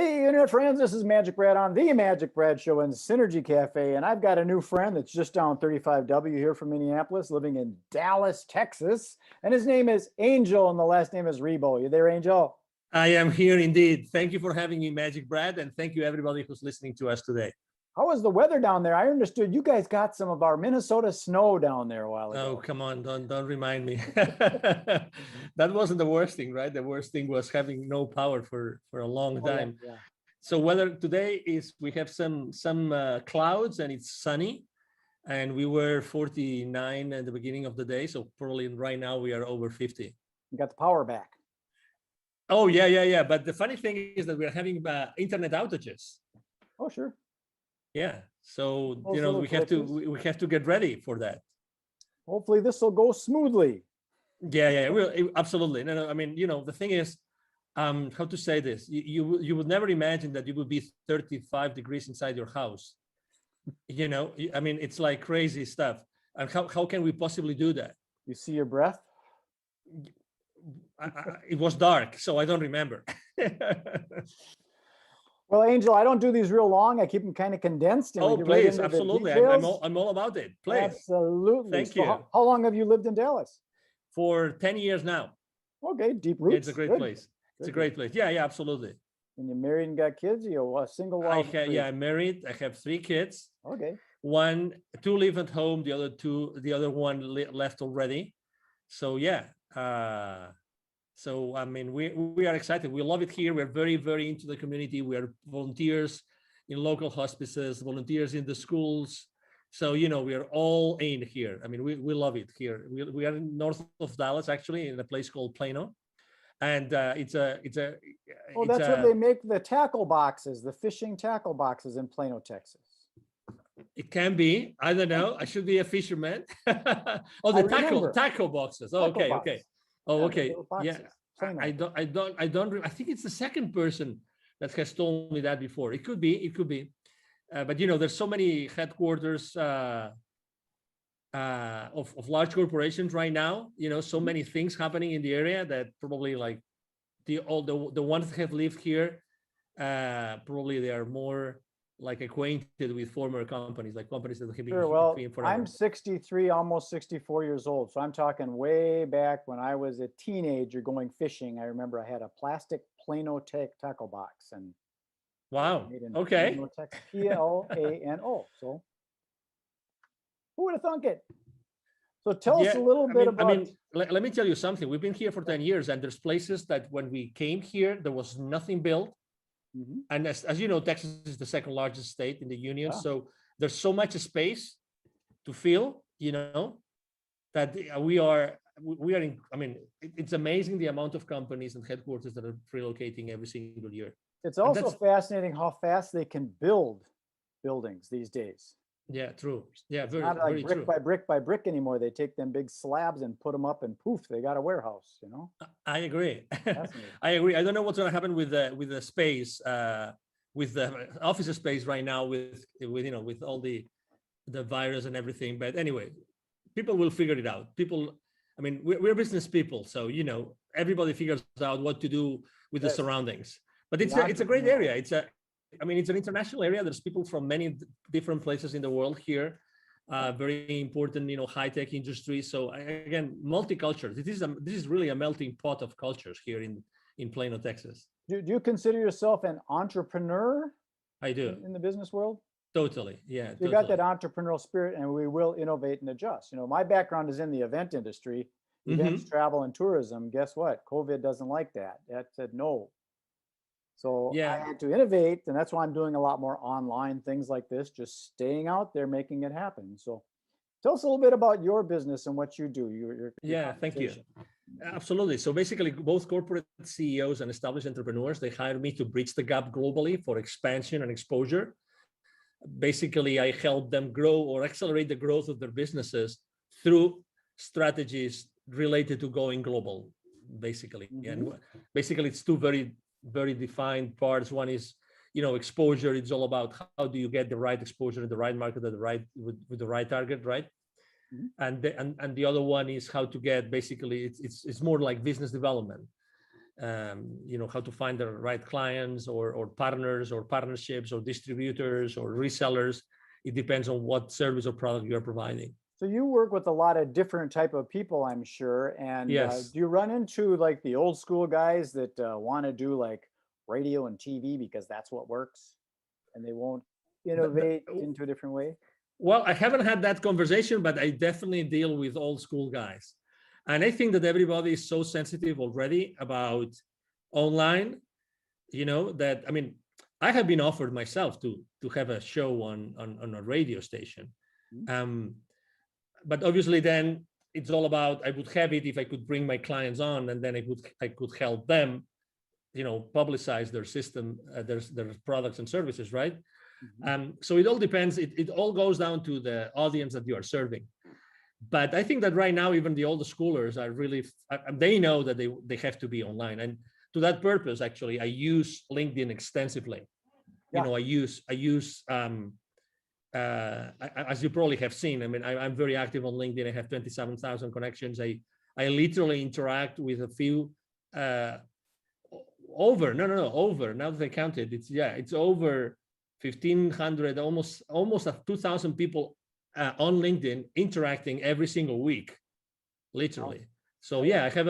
Hey, internet friends, this is Magic Brad on the Magic Brad Show in Synergy Cafe, and I've got a new friend that's just down 35W here from Minneapolis, living in Dallas, Texas, and his name is Angel, and the last name is Rebo. You there, Angel? I am here indeed. Thank you for having me, Magic Brad, and thank you everybody who's listening to us today. How was the weather down there? I understood you guys got some of our Minnesota snow down there a while ago. Oh, come on, don't remind me. That wasn't the worst thing, right? The worst thing was having no power for a long time. Yeah. So weather today is we have some clouds and it's sunny, and we were 49 at the beginning of the day. So probably right now we are over 50. You got the power back. Oh yeah. But the funny thing is that we're having internet outages. Oh sure. Yeah. So Also we have to get ready for that. Hopefully this will go smoothly. Yeah. Absolutely. No. I mean, the thing is, how to say this? You would never imagine that you would be 35 degrees inside your house. I mean, it's like crazy stuff. And how can we possibly do that? You see your breath? It was dark, so I don't remember. Well, Angel, I don't do these real long. I keep them kind of condensed. And Oh, please, absolutely. I'm all about it. Please. Absolutely. Thank you. How long have you lived in Dallas? For 10 years now. Okay, deep roots. Yeah, it's a great place. It's a great place. Yeah, absolutely. And you're married and got kids? You're a single? I'm married. I have 3 kids. Okay. 2 live at home. The other one left already. So yeah. So I mean, we are excited. We love it here. We're very, very into the community. We are volunteers in local hospices, volunteers in the schools. So we are all in here. I mean, we love it here. We are north of Dallas, actually, in a place called Plano, and it's a. Oh, that's where they make the tackle boxes, the fishing tackle boxes in Plano, Texas. It can be. I don't know. I should be a fisherman. Oh, the tackle boxes. Oh, okay. Oh, okay. Yeah, I don't. I think it's the second person that has told me that before. It could be. But there's so many headquarters of large corporations right now. So many things happening in the area that probably like the ones that have lived here, probably they are more like acquainted with former companies, like companies that have been Sure. Well, here forever. I'm 63, almost 64 years old. So I'm talking way back when I was a teenager going fishing. I remember I had a plastic Plano tackle box and wow. Okay. Plano. So who would have thunk it? So tell us a little bit about. I mean, let me tell you something. We've been here for 10 years, and there's places that when we came here, there was nothing built. Mm-hmm. And as you know, Texas is the second largest state in the union. Yeah. So there's so much space to fill, that we are in. I mean, it's amazing the amount of companies and headquarters that are relocating every single year. It's also fascinating how fast they can build buildings these days. Yeah, true. Yeah, very, not like very brick true. by brick by brick anymore. They take them big slabs and put them up, and poof, they got a warehouse. I agree. I agree. I don't know what's going to happen with the space, with the office space right now, with all the virus and everything. But anyway, people will figure it out. I mean, we're business people, so everybody figures out what to do with the surroundings. But it's a great area. It's an international area. There's people from many different places in the world here. Very important, high-tech industry. So again, multicultural. This is really a melting pot of cultures here in Plano, Texas. Do you consider yourself an entrepreneur? I do. In the business world? Totally. Yeah. You got that entrepreneurial spirit, and we will innovate and adjust. My background is in the event industry, events, travel, and tourism. Guess what? COVID doesn't like that. That said no. So I had to innovate, and that's why I'm doing a lot more online things like this, just staying out there, making it happen. So tell us a little bit about your business and what you do. Thank you. Absolutely. So basically, both corporate CEOs and established entrepreneurs, they hire me to bridge the gap globally for expansion and exposure. Basically, I help them grow or accelerate the growth of their businesses through strategies related to going global, basically. Mm-hmm. And basically, it's two very defined parts. One is, exposure. It's all about how do you get the right exposure in the right market at with the right target, right? Mm-hmm. And the other one is how to get, basically, it's more like business development. how to find the right clients or partners or partnerships or distributors or resellers. It depends on what service or product you're providing. So you work with a lot of different type of people, I'm sure. And Yes. do you run into like the old school guys that want to do like radio and TV because that's what works, and they won't innovate into a different way? Well, I haven't had that conversation, but I definitely deal with old school guys. And I think that everybody is so sensitive already about online, that, I mean, I have been offered myself to have a show on a radio station. But obviously then it's all about, I would have it if I could bring my clients on, and then I could help them, publicize their system, their products and services, right? So it all depends. It all goes down to the audience that you are serving. But I think that right now, even the older schoolers are really, they know that they have to be online. And to that purpose, actually, I use LinkedIn extensively. Yeah. I use as you probably have seen, I mean, I'm very active on LinkedIn. I have 27,000 connections. I literally interact with a few over, now that I counted, it's over 1,500, almost 2,000 people on LinkedIn interacting every single week, literally. Wow. So yeah, I have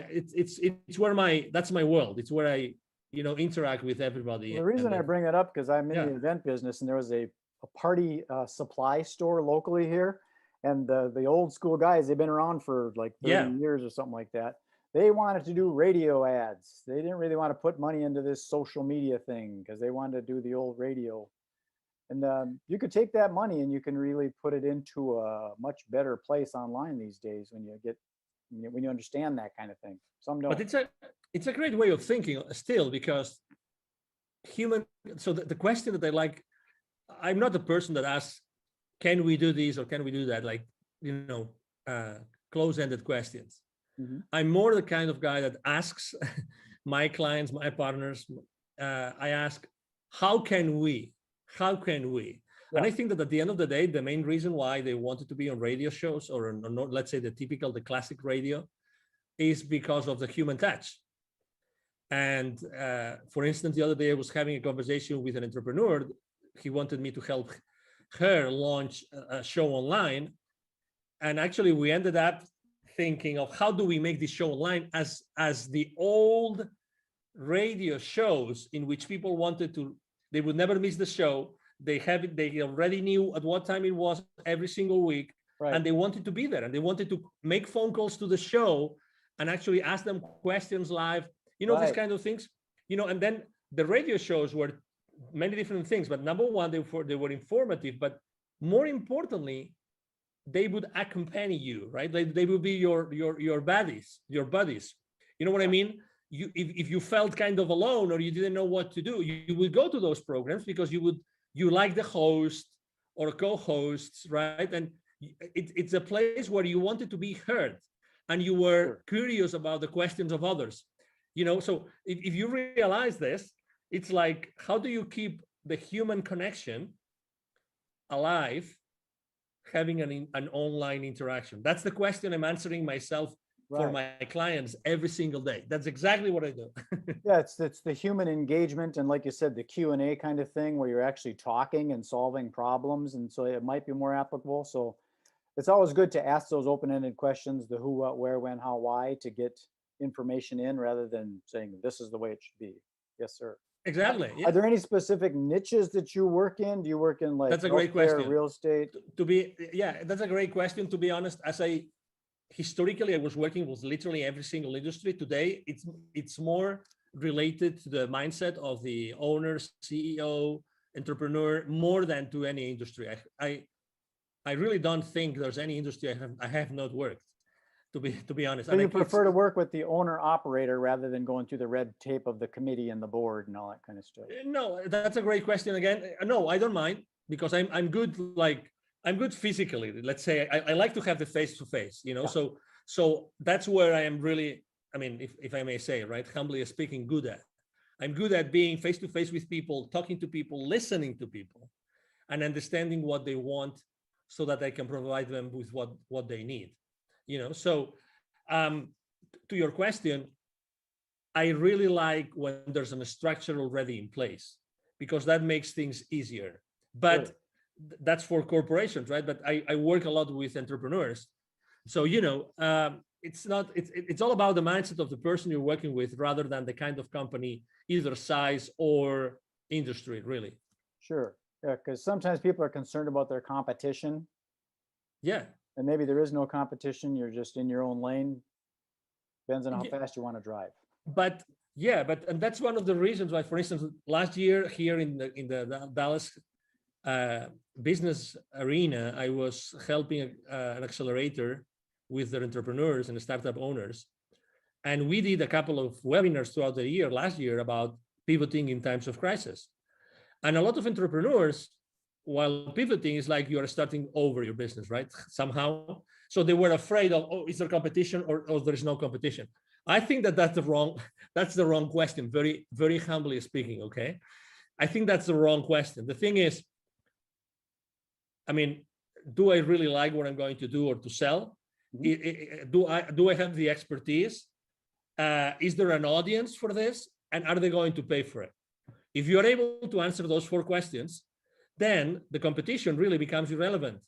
it's where that's my world. It's where I interact with everybody. Well, the reason I bring it up because I'm in the event business, and there was a party supply store locally here, and the old school guys, they've been around for like 30 years or something like that. They wanted to do radio ads. They didn't really want to put money into this social media thing because they wanted to do the old radio. And you could take that money and you can really put it into a much better place online these days when you understand that kind of thing. Some don't. But it's a great way of thinking still, because so the question that I like, I'm not the person that asks, can we do this or can we do that? Like, close-ended questions. I'm more the kind of guy that asks my clients, my partners, I ask, how can we? Yeah. And I think that at the end of the day, the main reason why they wanted to be on radio shows or let's say the classic radio, is because of the human touch. And for instance, the other day I was having a conversation with an entrepreneur. He wanted me to help her launch a show online. And actually we ended up thinking of how do we make this show online as the old radio shows in which people they would never miss the show. They already knew at what time it was every single week. Right. And they wanted to be there, and they wanted to make phone calls to the show and actually ask them questions live, right. These kind of things, and then the radio shows were many different things, but number one, they were informative, but more importantly, they would accompany you, right? They would be your buddies. You know what I mean? If you felt kind of alone or you didn't know what to do, you would go to those programs because you like the host or co-hosts, right? And it's a place where you wanted to be heard and you were curious about the questions of others. So if you realize this, it's like, how do you keep the human connection alive, having an online interaction? That's the question I'm answering myself for my clients every single day. That's exactly what I do. Yeah, it's the human engagement, and like you said, the Q&A kind of thing where you're actually talking and solving problems, and so it might be more applicable. So it's always good to ask those open-ended questions, the who, what, where, when, how, why, to get information in rather than saying this is the way it should be. Yes, sir. Exactly. Are there any specific niches that you work in? Do you work in like that's a great question. Real estate? That's a great question. To be honest, historically, I was working with literally every single industry. Today, it's more related to the mindset of the owner, CEO, entrepreneur, more than to any industry. I really don't think there's any industry I have not worked. To be honest. So you prefer to work with the owner operator rather than going through the red tape of the committee and the board and all that kind of stuff? No, that's a great question again. No, I don't mind, because I'm good. I'm good physically. Let's say I like to have the face-to-face, Yeah. So that's where I am really, I mean, if I may say, right, humbly speaking, good at. I'm good at being face-to-face with people, talking to people, listening to people, and understanding what they want so that I can provide them with what they need. So to your question, I really like when there's a structure already in place, because that makes things easier. But Sure. that's for corporations, right? But I work a lot with entrepreneurs. So, it's all about the mindset of the person you're working with rather than the kind of company, either size or industry, really. Sure. Yeah, because sometimes people are concerned about their competition, Yeah. and maybe there is no competition. You're just in your own lane. Depends on how Yeah. fast you want to drive. But yeah, and that's one of the reasons why, for instance, last year here in the Dallas business arena, I was helping an accelerator with their entrepreneurs and startup owners. And we did a couple of webinars throughout the year, last year, about pivoting in times of crisis. And a lot of entrepreneurs, while pivoting, is like you are starting over your business, right? Somehow. So they were afraid of, oh, is there competition or there is no competition? I think that's the wrong question, very, very humbly speaking, okay? I think that's the wrong question. The thing is, I mean, do I really like what I'm going to do or to sell? Mm-hmm. Do I have the expertise? Is there an audience for this? And are they going to pay for it? If you're able to answer those 4 questions, then the competition really becomes irrelevant.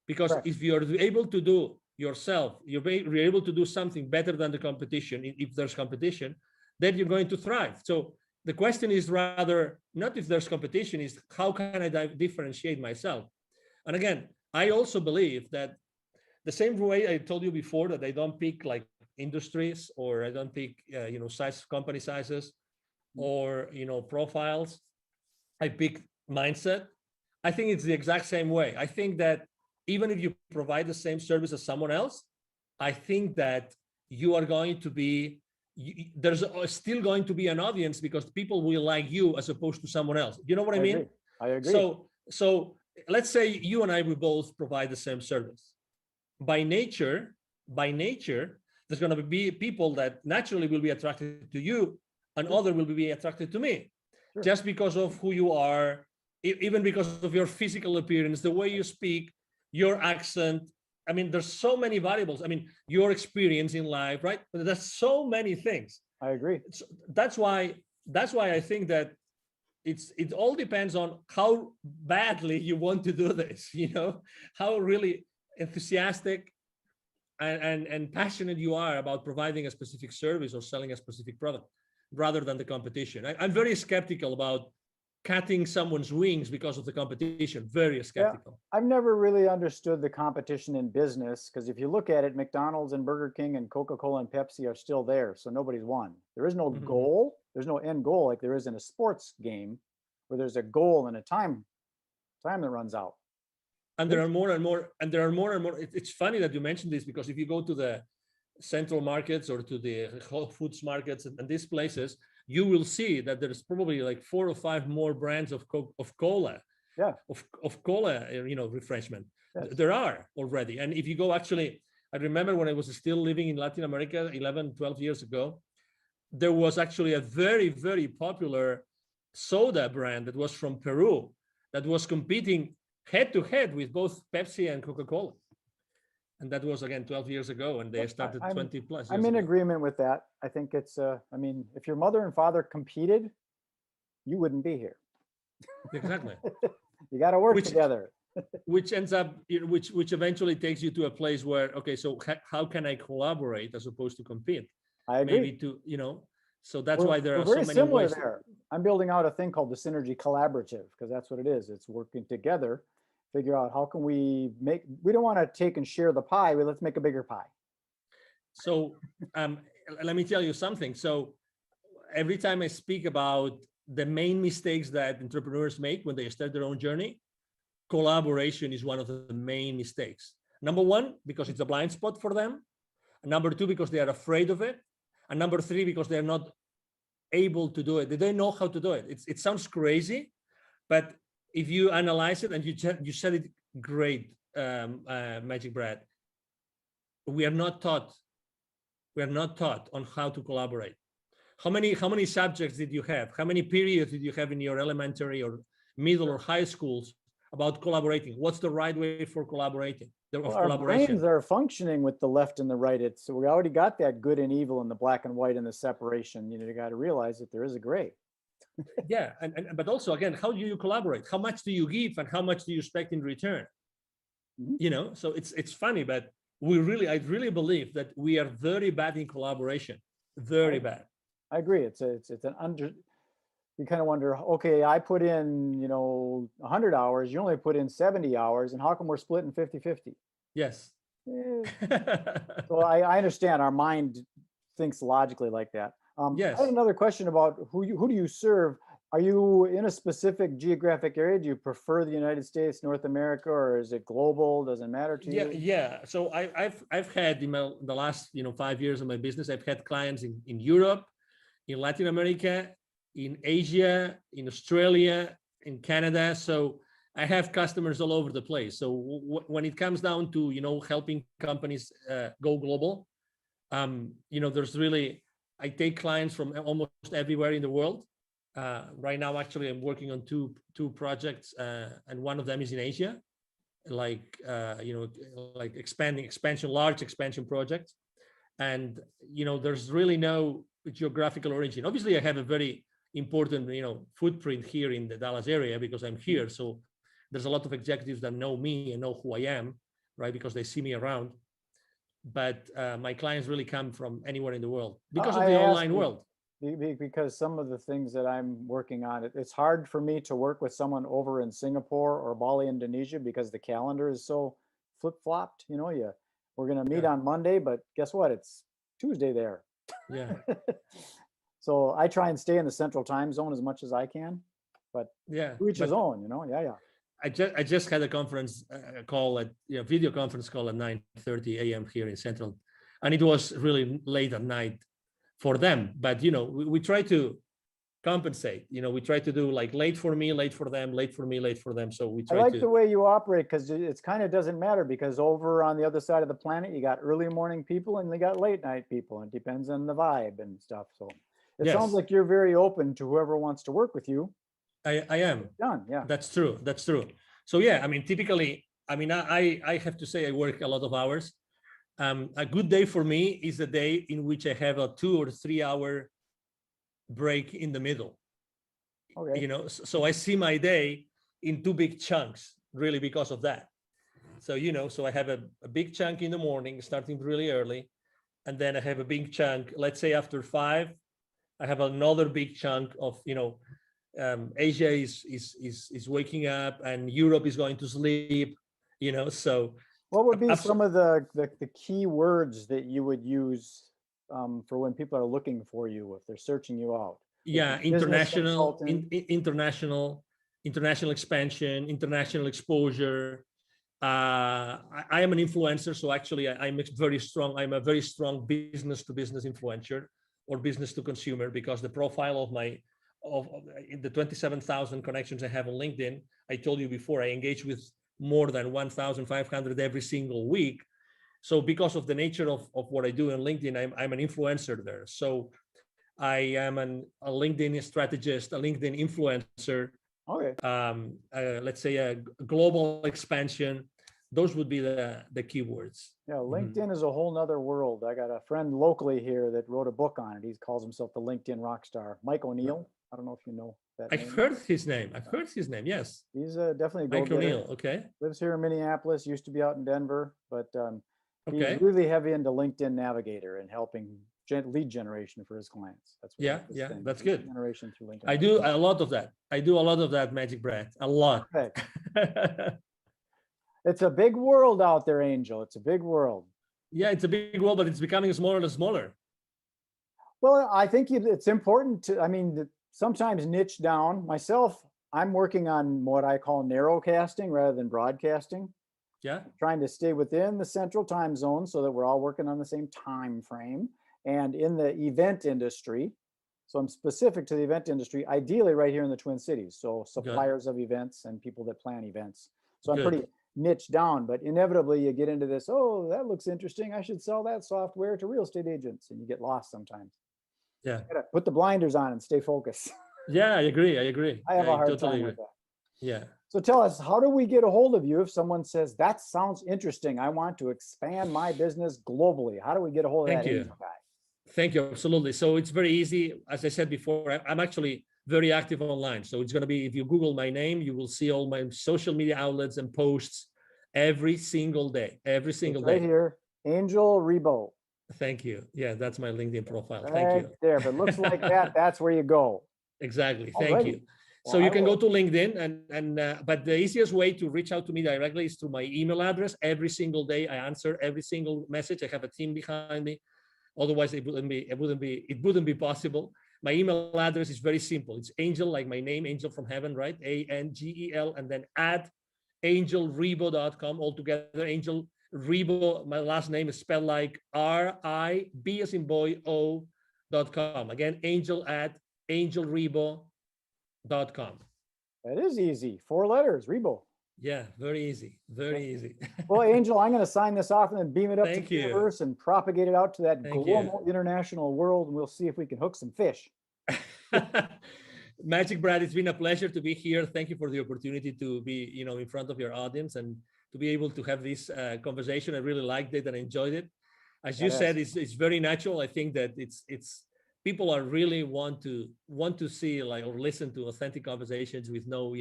Because right. If you're able to do yourself, you're able to do something better than the competition, if there's competition, then you're going to thrive. So the question is rather not if there's competition, is how can I differentiate myself? And again, I also believe that the same way I told you before that I don't pick like industries, or I don't pick company sizes, or profiles. I pick mindset. I think it's the exact same way. I think that even if you provide the same service as someone else, I think that you are going to be, there's still going to be an audience, because people will like you as opposed to someone else. You know what I mean? I agree. So let's say you and I, we both provide the same service. By nature, there's going to be people that naturally will be attracted to you, and other will be attracted to me. Sure. Just because of who you are, even because of your physical appearance, the way you speak, your accent. I mean, there's so many variables. I mean, your experience in life, right? There's so many things. I agree. So that's why I think that it all depends on how badly you want to do this, how really enthusiastic and passionate you are about providing a specific service or selling a specific product, rather than the competition. I'm very skeptical about cutting someone's wings because of the competition. Very skeptical. Yeah, I've never really understood the competition in business, because if you look at it, McDonald's and Burger King and Coca-Cola and Pepsi are still there, so nobody's won. There is no goal. There's no end goal like there is in a sports game, where there's a goal and a time that runs out. And there are more and more. It's funny that you mentioned this, because if you go to the central markets or to the Whole Foods markets and these places, you will see that there's probably like 4 or 5 more brands of cola, of cola, refreshment. Yes. There are already. And if you go, actually, I remember when I was still living in Latin America 11, 12 years ago, there was actually a very, very popular soda brand that was from Peru that was competing head to head with both Pepsi and Coca-Cola. And that was, again, 12 years ago, and they started 20 plus years I'm in ago. agreement with that. I think it's, if your mother and father competed, you wouldn't be here. Exactly. You got to work together. Which ends up, which eventually takes you to a place where, okay, so how can I collaborate as opposed to compete? I agree. Maybe so that's why there are so many ways. There. I'm building out a thing called the Synergy Collaborative, because that's what it is. It's working together. Figure out how can we don't want to take and share the pie, but let's make a bigger pie. So let me tell you something. So every time I speak about the main mistakes that entrepreneurs make when they start their own journey, collaboration is one of the main mistakes. Number 1, because it's a blind spot for them. And number 2, because they are afraid of it. And number 3, because they're not able to do it. They don't know how to do it. It sounds crazy, but if you analyze it, and you said it great, Magic Brad, we are not taught on how to collaborate. How many subjects did you have? How many periods did you have in your elementary or middle or high schools about collaborating. What's the right way for collaborating? Well, our brains are functioning with the left and the right. So we already got that good and evil and the black and white and the separation. You got to realize that there is a gray. Yeah, but also again, how do you collaborate? How much do you give and how much do you expect in return? Mm-hmm. So it's funny, but I really believe that we are very bad in collaboration. Very bad. I agree. It's an you kind of wonder, okay, I put in, 100 hours, you only put in 70 hours, and how come we're splitting 50-50? Yes. So I understand our mind thinks logically like that. Yes. I have another question about who do you serve? Are you in a specific geographic area? Do you prefer the United States, North America, or is it global? Doesn't matter to you? Yeah. So I've had in the last 5 years of my business, I've had clients in Europe, in Latin America, in Asia, in Australia, in Canada. So I have customers all over the place. So when it comes down to helping companies go global, there's really, I take clients from almost everywhere in the world. Right now, actually, I'm working on two projects, and one of them is in Asia, like large expansion projects. And there's really no geographical origin. Obviously, I have a very important footprint here in the Dallas area because I'm here. So there's a lot of executives that know me and know who I am, right? Because they see me around. But my clients really come from anywhere in the world because of the online world. Because some of the things that I'm working on, it's hard for me to work with someone over in Singapore or Bali, Indonesia, because the calendar is so flip-flopped. We're going to meet on Monday, but guess what? It's Tuesday there. Yeah. So I try and stay in the central time zone as much as I can, but to each his own, Yeah. I just had a conference call video conference call at 9:30 a.m. here in Central, and it was really late at night for them. But we try to compensate. We try to do like late for me, late for them, late for me, late for them. So we try. I like the way you operate because it's kind of doesn't matter because over on the other side of the planet, you got early morning people and they got late night people. It depends on the vibe and stuff. So it sounds like you're very open to whoever wants to work with you. I am. Done. Yeah. That's true. So yeah, typically, I have to say I work a lot of hours. A good day for me is a day in which I have a 2 or 3 hour break in the middle. Okay. So I see my day in 2 big chunks, really, because of that. So so I have a big chunk in the morning, starting really early, and then I have a big chunk. Let's say after 5, I have another big chunk of Asia is waking up and Europe is going to sleep, so. What would be some of the key words that you would use for when people are looking for you, if they're searching you out? Yeah, international expansion, international exposure. I am an influencer, so actually I'm a very strong business to business influencer or business to consumer, because the profile of the 27,000 connections I have on LinkedIn, I told you before, I engage with more than 1,500 every single week. So because of the nature of what I do on LinkedIn, I'm an influencer there. So I am a LinkedIn strategist, a LinkedIn influencer. Okay. Let's say a global expansion. Those would be the keywords. Yeah, LinkedIn is a whole nother world. I got a friend locally here that wrote a book on it. He calls himself the LinkedIn rock star, Mike O'Neill. I don't know if you know that name. I've heard his name. Yes. He's definitely a Mike O'Neill. Okay. Lives here in Minneapolis, used to be out in Denver, but he's really heavy into LinkedIn Navigator and helping lead generation for his clients. That's what that's good. Generation through LinkedIn. I do a lot of that, Magic Brad. A lot. It's a big world out there, Angel. It's a big world. Yeah, it's a big world, but it's becoming smaller and smaller. Well, I think it's important to, sometimes niche down. Myself, I'm working on what I call narrowcasting rather than broadcasting. Yeah. Trying to stay within the central time zone so that we're all working on the same time frame. And in the event industry, so I'm specific to the event industry, ideally right here in the Twin Cities. So suppliers of events and people that plan events. So I'm pretty niche down, but inevitably you get into this, oh, that looks interesting, I should sell that software to real estate agents, and you get lost sometimes. Yeah. You gotta put the blinders on and stay focused. Yeah, I agree. I have a hard time with that. Yeah. So tell us, how do we get a hold of you if someone says, that sounds interesting, I want to expand my business globally? How do we get a hold of that angel guy? Thank you. Absolutely. So it's very easy. As I said before, I'm actually very active online. So it's going to be, if you Google my name, you will see all my social media outlets and posts every single day, every single day. Right here, Angel Rebo. Thank you. Yeah, that's my LinkedIn profile. Right Thank you. there. If it looks like that, that's where you go. Exactly. Thank you. So you can go to LinkedIn but the easiest way to reach out to me directly is through my email address. Every single day I answer every single message. I have a team behind me. Otherwise it wouldn't be possible. My email address is very simple. It's Angel, like my name, Angel from Heaven, right? ANGEL, and then at angelrebo.com altogether. Angel Rebo, my last name is spelled like RIB as in boy O.com. Again, Angel at angelrebo.com. That is easy. 4 letters, Rebo. Yeah, very easy. Very easy. Well, Angel, I'm going to sign this off and then beam it up to the you. universe and propagate it out to that Thank global you. international world. And we'll see if we can hook some fish. Magic Brad, it's been a pleasure to be here. Thank you for the opportunity to be, in front of your audience and to be able to have this conversation. I really liked it and enjoyed it. As you said, it's very natural. I think that it's people are really want to see or listen to authentic conversations with no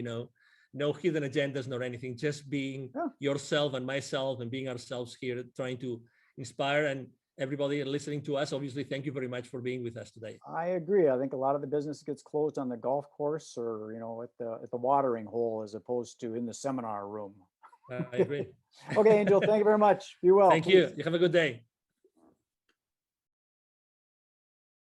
hidden agendas nor anything, just being yourself and myself and being ourselves here, trying to inspire. And everybody listening to us, obviously, thank you very much for being with us today. I agree. I think a lot of the business gets closed on the golf course or, at the watering hole as opposed to in the seminar room. I agree. Okay, Angel, thank you very much. Be well. Thank you. You have a good day.